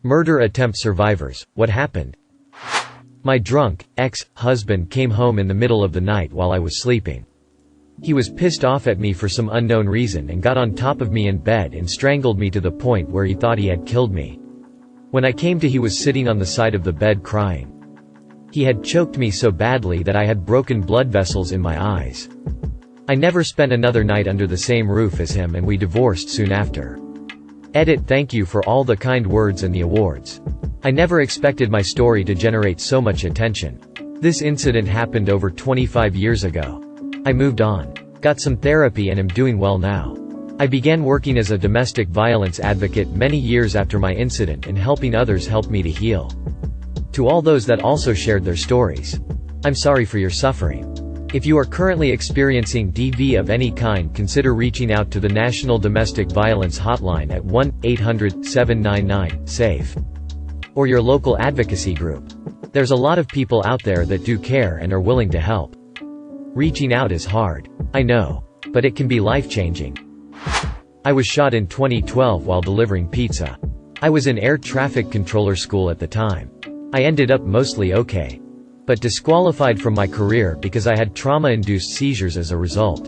Murder attempt survivors, what happened? My drunk, ex-husband came home in the middle of the night while I was sleeping. He was pissed off at me for some unknown reason and got on top of me in bed and strangled me to the point where he thought he had killed me. When I came to, he was sitting on the side of the bed crying. He had choked me so badly that I had broken blood vessels in my eyes. I never spent another night under the same roof as him, and we divorced soon after. Edit. Thank you for all the kind words and the awards. I never expected my story to generate so much attention. This incident happened over 25 years ago. I moved on, got some therapy, and am doing well now. I began working as a domestic violence advocate many years after my incident, and helping others helped me to heal. To all those that also shared their stories, I'm sorry for your suffering. If you are currently experiencing DV of any kind, consider reaching out to the National Domestic Violence Hotline at 1-800-799-SAFE. Or your local advocacy group. There's a lot of people out there that do care and are willing to help. Reaching out is hard, I know, but it can be life-changing. I was shot in 2012 while delivering pizza. I was in air traffic controller school at the time. I ended up mostly okay, but disqualified from my career because I had trauma-induced seizures as a result.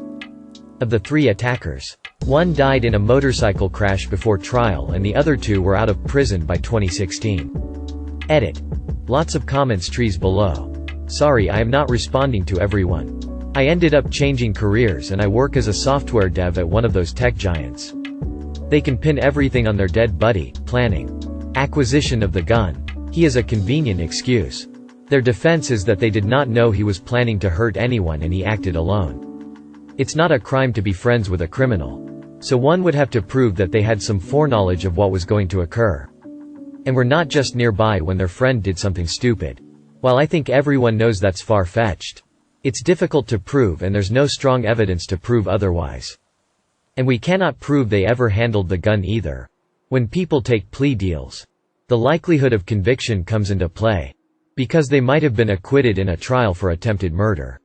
Of the 3 attackers, 1 died in a motorcycle crash before trial, and the other 2 were out of prison by 2016. Edit. Lots of comments trees below. Sorry I am not responding to everyone. I ended up changing careers, and I work as a software dev at one of those tech giants. They can pin everything on their dead buddy. Planning. Acquisition of the gun. He is a convenient excuse. Their defense is that they did not know he was planning to hurt anyone and he acted alone. It's not a crime to be friends with a criminal. So one would have to prove that they had some foreknowledge of what was going to occur, and were not just nearby when their friend did something stupid. While I think everyone knows that's far-fetched, it's difficult to prove, and there's no strong evidence to prove otherwise. And we cannot prove they ever handled the gun either. When people take plea deals, the likelihood of conviction comes into play, because they might have been acquitted in a trial for attempted murder.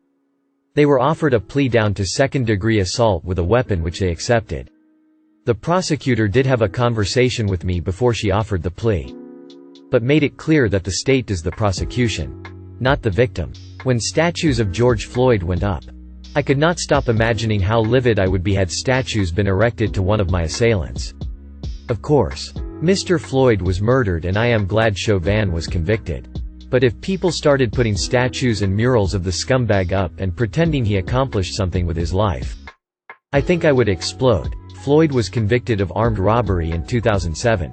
They were offered a plea down to second-degree assault with a weapon, which they accepted. The prosecutor did have a conversation with me before she offered the plea, but made it clear that the state is the prosecution, not the victim. When statues of George Floyd went up, I could not stop imagining how livid I would be had statues been erected to one of my assailants. Of course, Mr. Floyd was murdered, and I am glad Chauvin was convicted. But if people started putting statues and murals of the scumbag up and pretending he accomplished something with his life, I think I would explode. Floyd was convicted of armed robbery in 2007.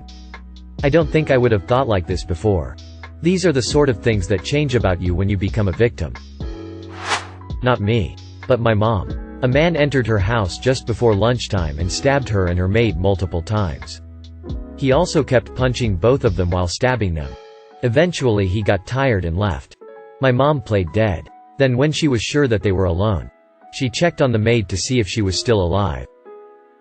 I don't think I would have thought like this before. These are the sort of things that change about you when you become a victim. Not me, but my mom. A man entered her house just before lunchtime and stabbed her and her maid multiple times. He also kept punching both of them while stabbing them. Eventually he got tired and left. My mom played dead. Then when she was sure that they were alone, she checked on the maid to see if she was still alive.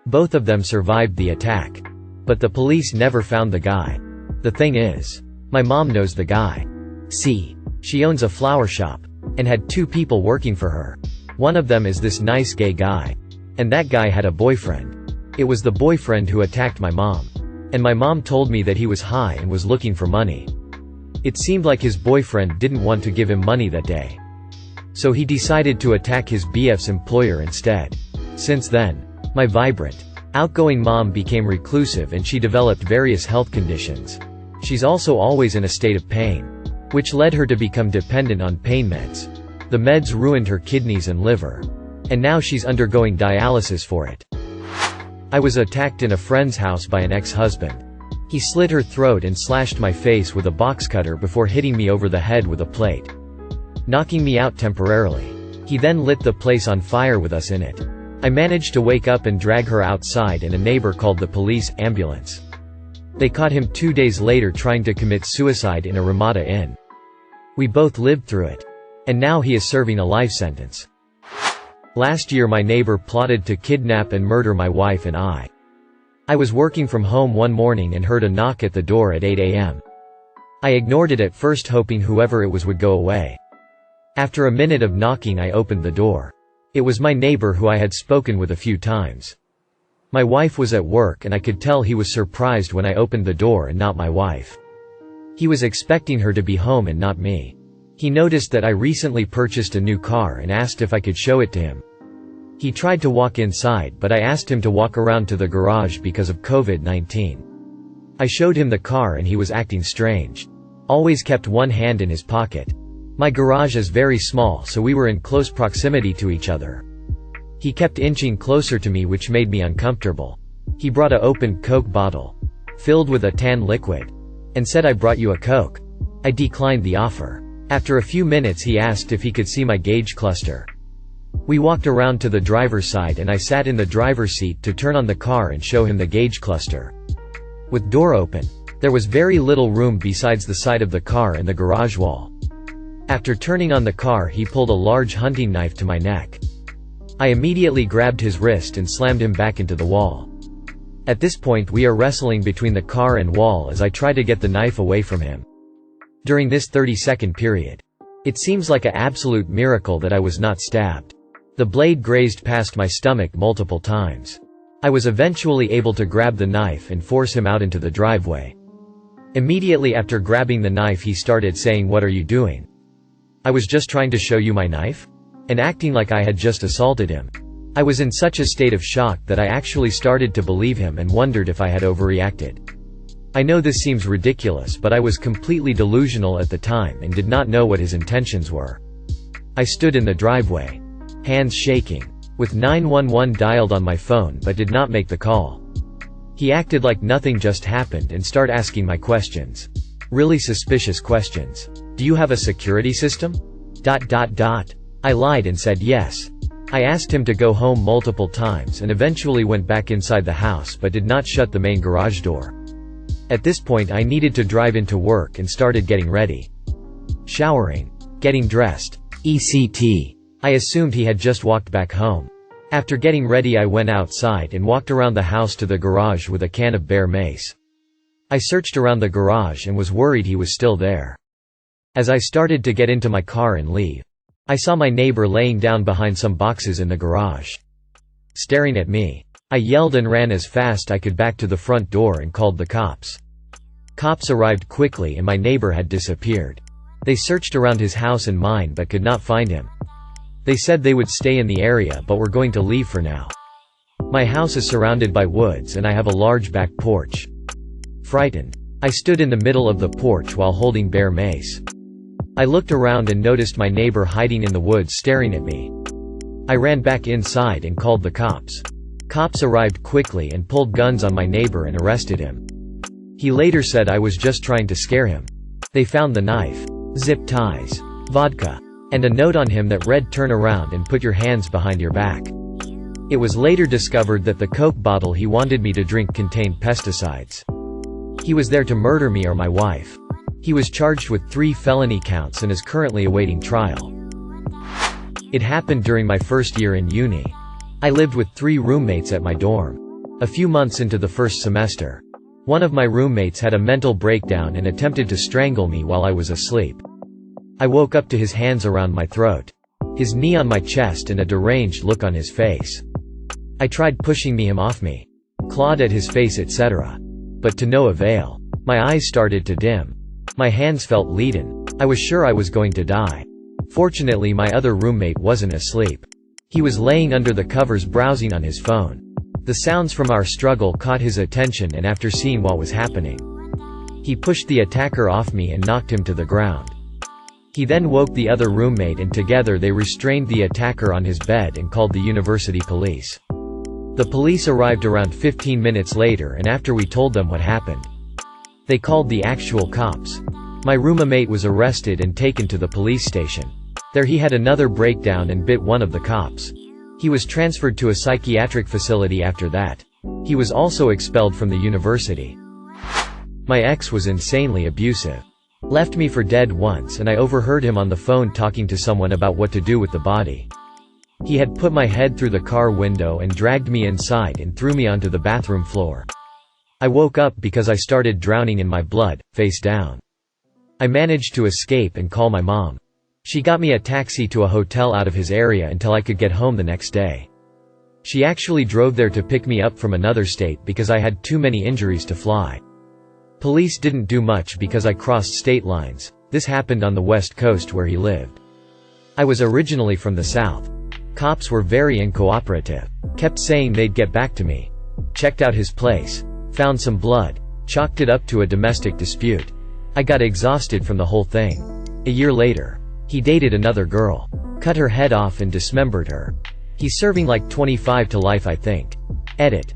Both of them survived the attack, but the police never found the guy. The thing is, my mom knows the guy. See, she owns a flower shop, and had 2 people working for her. One of them is this nice gay guy, and that guy had a boyfriend. It was the boyfriend who attacked my mom, and my mom told me that he was high and was looking for money. It seemed like his boyfriend didn't want to give him money that day, so he decided to attack his BF's employer instead. Since then, my vibrant, outgoing mom became reclusive, and she developed various health conditions. She's also always in a state of pain, which led her to become dependent on pain meds. The meds ruined her kidneys and liver, and now she's undergoing dialysis for it. I was attacked in a friend's house by an ex-husband. He slit her throat and slashed my face with a box cutter before hitting me over the head with a plate, knocking me out temporarily. He then lit the place on fire with us in it. I managed to wake up and drag her outside, and a neighbor called the police ambulance. They caught him 2 days later trying to commit suicide in a Ramada Inn. We both lived through it, and now he is serving a life sentence. Last year my neighbor plotted to kidnap and murder my wife and I. I was working from home one morning and heard a knock at the door at 8 a.m. I ignored it at first, hoping whoever it was would go away. After a minute of knocking, I opened the door. It was my neighbor who I had spoken with a few times. My wife was at work, and I could tell he was surprised when I opened the door and not my wife. He was expecting her to be home and not me. He noticed that I recently purchased a new car and asked if I could show it to him. He tried to walk inside, but I asked him to walk around to the garage because of COVID-19. I showed him the car and he was acting strange. Always kept one hand in his pocket. My garage is very small, so we were in close proximity to each other. He kept inching closer to me, which made me uncomfortable. He brought an open Coke bottle, filled with a tan liquid, and said, "I brought you a Coke." I declined the offer. After a few minutes he asked if he could see my gauge cluster. We walked around to the driver's side and I sat in the driver's seat to turn on the car and show him the gauge cluster. With door open, there was very little room besides the side of the car and the garage wall. After turning on the car he pulled a large hunting knife to my neck. I immediately grabbed his wrist and slammed him back into the wall. At this point we are wrestling between the car and wall as I try to get the knife away from him. During this 30-second period, it seems like an absolute miracle that I was not stabbed. The blade grazed past my stomach multiple times. I was eventually able to grab the knife and force him out into the driveway. Immediately after grabbing the knife he started saying, "What are you doing?" "I was just trying to show you my knife?" and acting like I had just assaulted him. I was in such a state of shock that I actually started to believe him and wondered if I had overreacted. I know this seems ridiculous, but I was completely delusional at the time and did not know what his intentions were. I stood in the driveway, hands shaking, with 911 dialed on my phone but did not make the call. He acted like nothing just happened and started asking my questions. Really suspicious questions. "Do you have a security system?" I lied and said yes. I asked him to go home multiple times and eventually went back inside the house but did not shut the main garage door. At this point I needed to drive into work and started getting ready. Showering, getting dressed, etc. I assumed he had just walked back home. After getting ready I went outside and walked around the house to the garage with a can of bear mace. I searched around the garage and was worried he was still there. As I started to get into my car and leave, I saw my neighbor laying down behind some boxes in the garage, staring at me. I yelled and ran as fast I could back to the front door and called the cops. Cops arrived quickly and my neighbor had disappeared. They searched around his house and mine but could not find him. They said they would stay in the area but were going to leave for now. My house is surrounded by woods and I have a large back porch. Frightened, I stood in the middle of the porch while holding bear mace. I looked around and noticed my neighbor hiding in the woods staring at me. I ran back inside and called the cops. Cops arrived quickly and pulled guns on my neighbor and arrested him. He later said I was just trying to scare him. They found the knife, zip ties, vodka, and a note on him that read, "Turn around and put your hands behind your back." It was later discovered that the Coke bottle he wanted me to drink contained pesticides. He was there to murder me or my wife. He was charged with 3 felony counts and is currently awaiting trial. It happened during my first year in uni. I lived with 3 roommates at my dorm. A few months into the first semester, one of my roommates had a mental breakdown and attempted to strangle me while I was asleep. I woke up to his hands around my throat, his knee on my chest and a deranged look on his face. I tried pushing him off me, clawed at his face etc. But to no avail. My eyes started to dim. My hands felt leaden. I was sure I was going to die. Fortunately my other roommate wasn't asleep. He was laying under the covers browsing on his phone. The sounds from our struggle caught his attention and after seeing what was happening, he pushed the attacker off me and knocked him to the ground. He then woke the other roommate and together they restrained the attacker on his bed and called the university police. The police arrived around 15 minutes later and after we told them what happened, they called the actual cops. My roommate was arrested and taken to the police station. There he had another breakdown and bit one of the cops. He was transferred to a psychiatric facility after that. He was also expelled from the university. My ex was insanely abusive. Left me for dead once and I overheard him on the phone talking to someone about what to do with the body. He had put my head through the car window and dragged me inside and threw me onto the bathroom floor. I woke up because I started drowning in my blood, face down. I managed to escape and call my mom. She got me a taxi to a hotel out of his area until I could get home the next day. She actually drove there to pick me up from another state because I had too many injuries to fly. Police didn't do much because I crossed state lines. This happened on the West Coast where he lived. I was originally from the South. Cops were very uncooperative. Kept saying they'd get back to me. Checked out his place. Found some blood. Chalked it up to a domestic dispute. I got exhausted from the whole thing. A year later, he dated another girl. Cut her head off and dismembered her. He's serving like 25 to life, I think. Edit.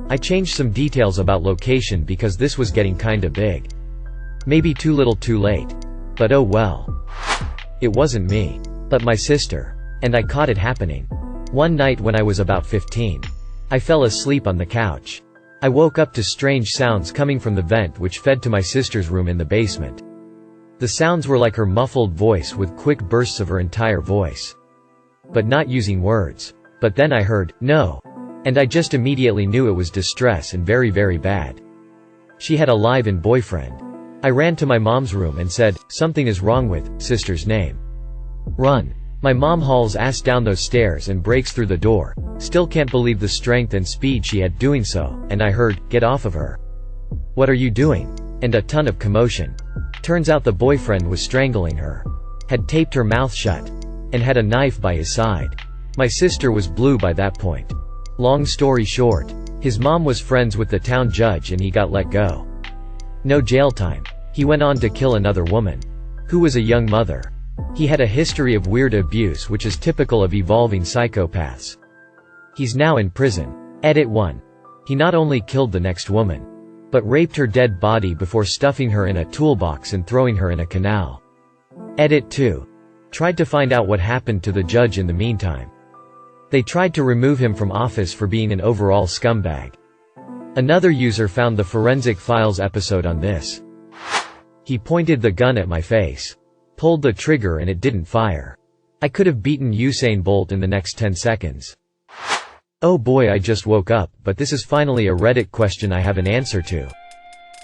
I changed some details about location because this was getting kinda big. Maybe too little too late. But oh well. It wasn't me. But my sister. And I caught it happening. One night when I was about 15. I fell asleep on the couch. I woke up to strange sounds coming from the vent which fed to my sister's room in the basement. The sounds were like her muffled voice with quick bursts of her entire voice. But not using words. But then I heard, "No." And I just immediately knew it was distress and very, very bad. She had a live-in boyfriend. I ran to my mom's room and said, "Something is wrong with sister's name." Run. My mom hauls ass down those stairs and breaks through the door. Still can't believe the strength and speed she had doing so, and I heard, "Get off of her." "What are you doing?" And a ton of commotion. Turns out the boyfriend was strangling her. Had taped her mouth shut. And had a knife by his side. My sister was blue by that point. Long story short, his mom was friends with the town judge and he got let go. No jail time. He went on to kill another woman. Who was a young mother. He had a history of weird abuse which is typical of evolving psychopaths. He's now in prison. Edit 1. He not only killed the next woman, but raped her dead body before stuffing her in a toolbox and throwing her in a canal. Edit 2. Tried to find out what happened to the judge in the meantime. They tried to remove him from office for being an overall scumbag. Another user found the Forensic Files episode on this. He pointed the gun at my face. Pulled the trigger and it didn't fire. I could have beaten Usain Bolt in the next 10 seconds. Oh boy, I just woke up, but this is finally a Reddit question I have an answer to.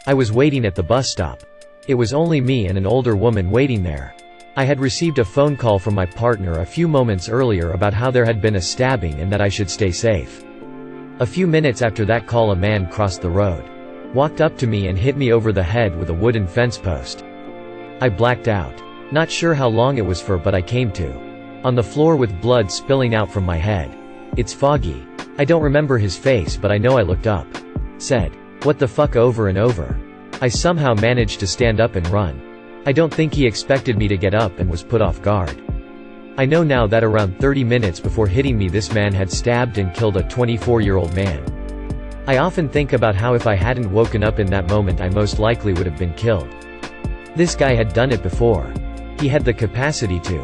I was waiting at the bus stop. It was only me and an older woman waiting there. I had received a phone call from my partner a few moments earlier about how there had been a stabbing and that I should stay safe. A few minutes after that call, a man crossed the road. Walked up to me and hit me over the head with a wooden fence post. I blacked out. Not sure how long it was for, but I came to. On the floor with blood spilling out from my head. It's foggy. I don't remember his face, but I know I looked up. Said, "What the fuck?" over and over. I somehow managed to stand up and run. I don't think he expected me to get up and was put off guard. I know now that around 30 minutes before hitting me, this man had stabbed and killed a 24-year-old man. I often think about how if I hadn't woken up in that moment, I most likely would have been killed. This guy had done it before. He had the capacity to.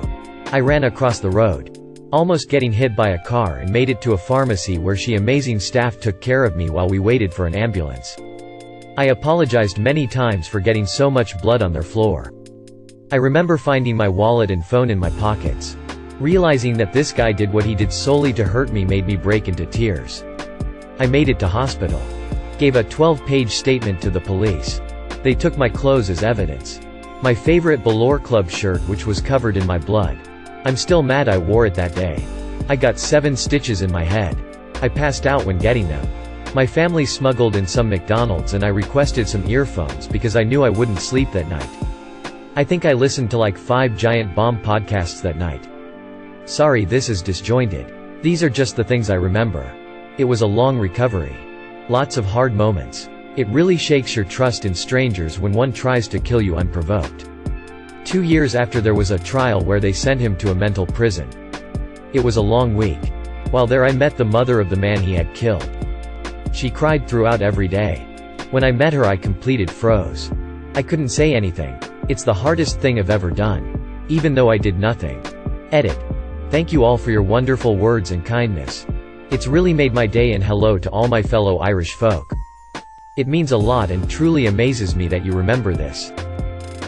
I ran across the road, almost getting hit by a car, and made it to a pharmacy where amazing staff took care of me while we waited for an ambulance. I apologized many times for getting so much blood on their floor. I remember finding my wallet and phone in my pockets. Realizing that this guy did what he did solely to hurt me made me break into tears. I made it to hospital. Gave a 12-page statement to the police. They took my clothes as evidence. My favorite Ballore Club shirt, which was covered in my blood. I'm still mad I wore it that day. I got 7 stitches in my head. I passed out when getting them. My family smuggled in some McDonald's and I requested some earphones because I knew I wouldn't sleep that night. I think I listened to like 5 Giant Bomb podcasts that night. Sorry, this is disjointed. These are just the things I remember. It was a long recovery. Lots of hard moments. It really shakes your trust in strangers when one tries to kill you unprovoked. 2 years after, there was a trial where they sent him to a mental prison. It was a long week. While there, I met the mother of the man he had killed. She cried throughout every day. When I met her, I completed froze. I couldn't say anything. It's the hardest thing I've ever done. Even though I did nothing. Edit. Thank you all for your wonderful words and kindness. It's really made my day, and hello to all my fellow Irish folk. It means a lot and truly amazes me that you remember this.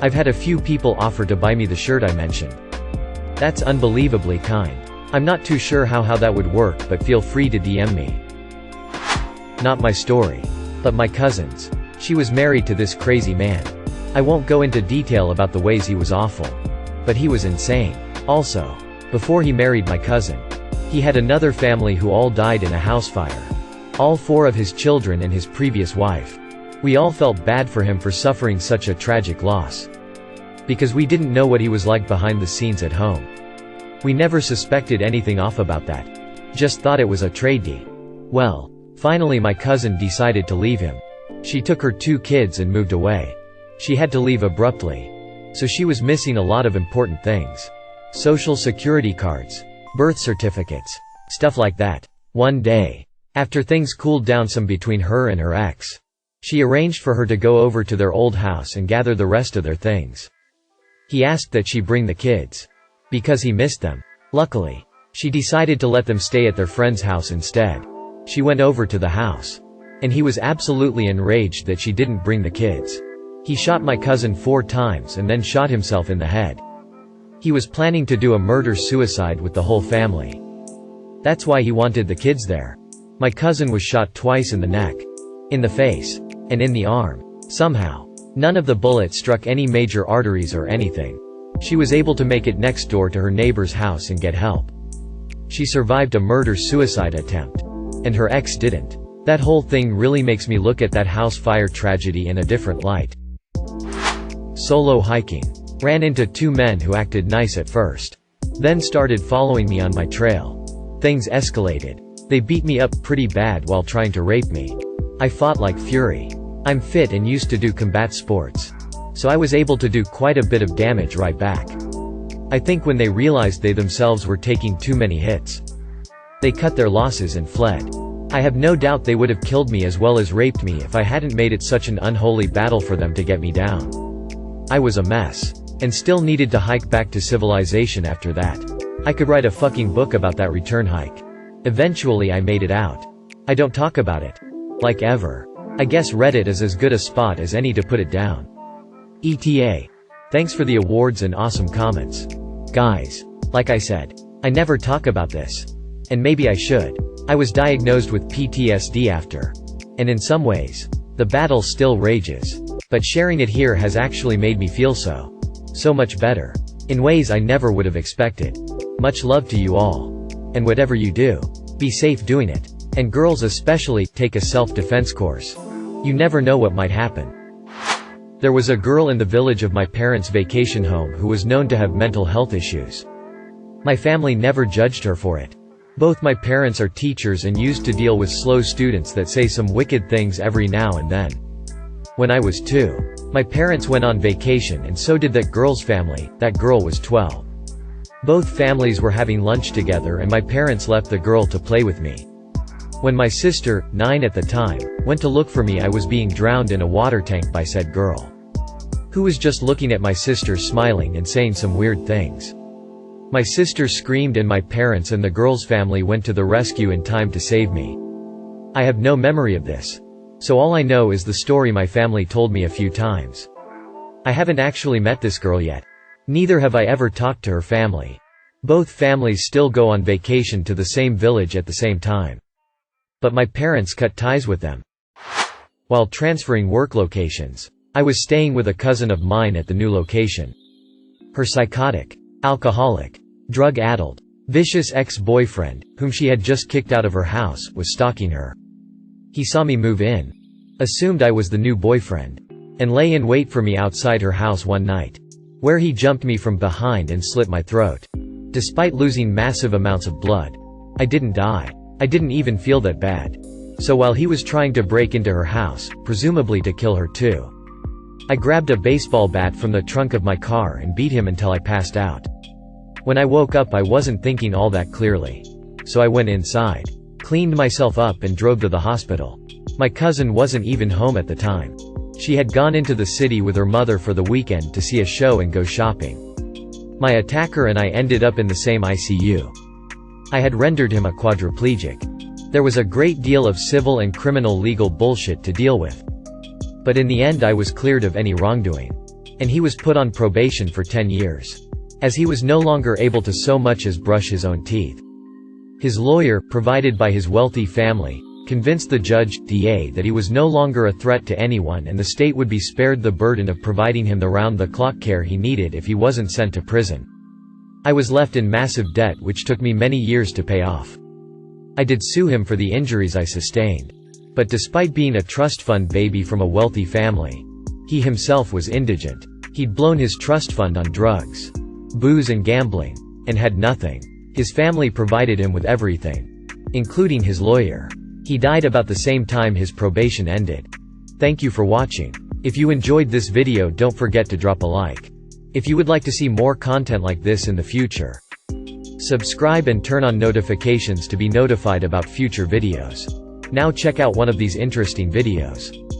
I've had a few people offer to buy me the shirt I mentioned. That's unbelievably kind. I'm not too sure how that would work, but feel free to DM me. Not my story. But my cousin's. She was married to this crazy man. I won't go into detail about the ways he was awful. But he was insane. Also, before he married my cousin, he had another family who all died in a house fire. All 4 of his children and his previous wife. We all felt bad for him for suffering such a tragic loss. Because we didn't know what he was like behind the scenes at home. We never suspected anything off about that. Just thought it was a tragedy. Well, finally my cousin decided to leave him. She took her 2 kids and moved away. She had to leave abruptly. So she was missing a lot of important things. Social security cards, birth certificates, stuff like that. One day, after things cooled down some between her and her ex, she arranged for her to go over to their old house and gather the rest of their things. He asked that she bring the kids, because he missed them. Luckily, she decided to let them stay at their friend's house instead. She went over to the house, and he was absolutely enraged that she didn't bring the kids. He shot my cousin 4 times and then shot himself in the head. He was planning to do a murder-suicide with the whole family. That's why he wanted the kids there. My cousin was shot twice in the neck, in the face, and in the arm. Somehow, none of the bullets struck any major arteries or anything. She was able to make it next door to her neighbor's house and get help. She survived a murder-suicide attempt. And her ex didn't. That whole thing really makes me look at that house fire tragedy in a different light. Solo hiking. Ran into 2 men who acted nice at first. Then started following me on my trail. Things escalated. They beat me up pretty bad while trying to rape me. I fought like fury. I'm fit and used to do combat sports. So I was able to do quite a bit of damage right back. I think when they realized they themselves were taking too many hits, they cut their losses and fled. I have no doubt they would have killed me as well as raped me if I hadn't made it such an unholy battle for them to get me down. I was a mess, and still needed to hike back to civilization after that. I could write a fucking book about that return hike. Eventually I made it out. I don't talk about it. Like ever. I guess Reddit is as good a spot as any to put it down. ETA. Thanks for the awards and awesome comments. Guys. Like I said, I never talk about this. And maybe I should. I was diagnosed with PTSD after. And in some ways, the battle still rages. But sharing it here has actually made me feel so much better. In ways I never would have expected. Much love to you all. And whatever you do, be safe doing it. And girls especially, take a self-defense course. You never know what might happen. There was a girl in the village of my parents' vacation home who was known to have mental health issues. My family never judged her for it. Both my parents are teachers and used to deal with slow students that say some wicked things every now and then. When I was 2, my parents went on vacation and so did that girl's family. That girl was 12. Both families were having lunch together and my parents left the girl to play with me. When my sister, 9 at the time, went to look for me, I was being drowned in a water tank by said girl, who was just looking at my sister smiling and saying some weird things. My sister screamed and my parents and the girl's family went to the rescue in time to save me. I have no memory of this. So all I know is the story my family told me a few times. I haven't actually met this girl yet. Neither have I ever talked to her family. Both families still go on vacation to the same village at the same time. But my parents cut ties with them. While transferring work locations, I was staying with a cousin of mine at the new location. Her psychotic, alcoholic, drug-addled, vicious ex-boyfriend, whom she had just kicked out of her house, was stalking her. He saw me move in, assumed I was the new boyfriend, and lay in wait for me outside her house one night, where he jumped me from behind and slit my throat. Despite losing massive amounts of blood, I didn't die. I didn't even feel that bad. So while he was trying to break into her house, presumably to kill her too, I grabbed a baseball bat from the trunk of my car and beat him until I passed out. When I woke up I wasn't thinking all that clearly. So I went inside, cleaned myself up and drove to the hospital. My cousin wasn't even home at the time. She had gone into the city with her mother for the weekend to see a show and go shopping. My attacker and I ended up in the same ICU. I had rendered him a quadriplegic. There was a great deal of civil and criminal legal bullshit to deal with. But in the end I was cleared of any wrongdoing. And he was put on probation for 10 years. As he was no longer able to so much as brush his own teeth. His lawyer, provided by his wealthy family, convinced the judge, DA, that he was no longer a threat to anyone and the state would be spared the burden of providing him the round-the-clock care he needed if he wasn't sent to prison. I was left in massive debt which took me many years to pay off. I did sue him for the injuries I sustained. But despite being a trust fund baby from a wealthy family, he himself was indigent. He'd blown his trust fund on drugs, booze and gambling, and had nothing. His family provided him with everything, including his lawyer. He died about the same time his probation ended. Thank you for watching. If you enjoyed this video, don't forget to drop a like. If you would like to see more content like this in the future, subscribe and turn on notifications to be notified about future videos. Now check out one of these interesting videos.